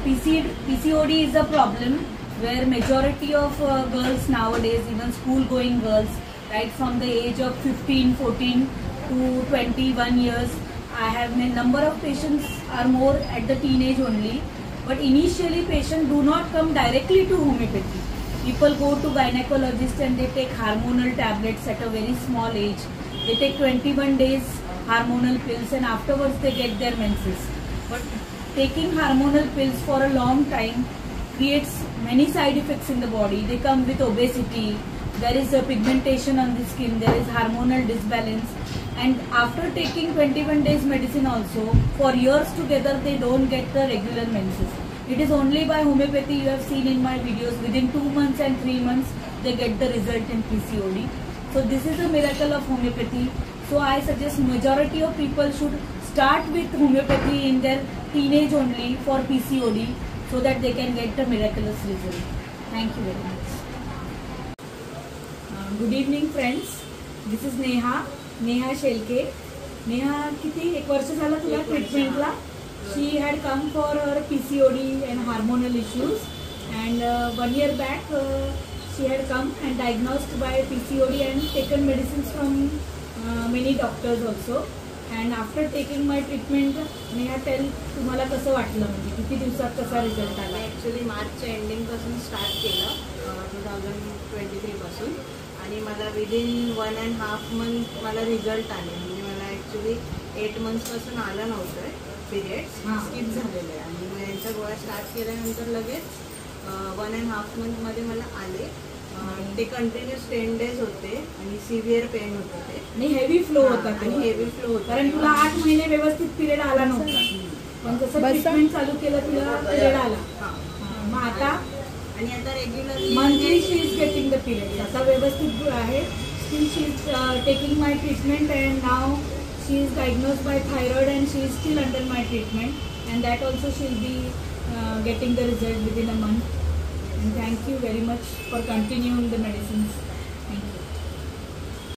PCOD is a problem where majority of girls nowadays, even school-going girls, right from the age of 15, 14 to 21 years, I have a number of patients are more at the teenage only. But initially, patients do not come directly to homeopathy. People go to gynecologist and they take hormonal tablets at a very small age. They take 21 days hormonal pills and afterwards they get their menses. But taking hormonal pills for a long time creates many side effects in the body. They come with obesity, there is a pigmentation on the skin, there is hormonal disbalance, and after taking 21 days medicine also, for years together they don't get the regular menses. It is only by homeopathy, you have seen in my videos, within 2 months and 3 months they get the result in PCOD. So this is a miracle of homeopathy. So I suggest majority of people should start with homeopathy in their teenage only for PCOD so that they can get the miraculous result. Thank you very much. Good evening friends. This is Neha Shelke. Neha, किती एक वर्ष झालं तुला ट्रीटमेंटला? She had come for her PCOD and hormonal issues, and 1 year back she had come and diagnosed by PCOD and taken medicines from many doctors also. And after taking my treatment, Neha, tell तुम्हाला कसं वाटलं, म्हणजे किती दिवसात कसा result आला? Actually मार्चच्या ending पासून start केलं 2023 पासून, आणि मला विदिन 1.5 मंथ मला रिझल्ट आले. म्हणजे मला ॲक्च्युली 8 मंथ्स पासून आलं नव्हतं पिरियड्स, स्किप झालेलं आहे. आणि मग यांच्या गोळ्या स्टार्ट केल्यानंतर लगेच 1.5 मंथमध्ये मला आले. ते कंटिन्यूस 10 डेज होते आणि सिव्हिअर पेन होतं ते, आणि हेवी फ्लो होता. आणि हेवी फ्लो होता, कारण तुला 8 महिने व्यवस्थित पिरियड आला नव्हता, पण जसं ट्रीटमेंट चालू केलं तुला पिरियड आला. मग आता आणि आता regularly monthly she is getting the period. आता व्यवस्थित आहे. Still she is taking my treatment and now she is diagnosed by thyroid and she is still under my treatment, and that also she will be getting the result within a month. And thank you very much for continuing the medicines.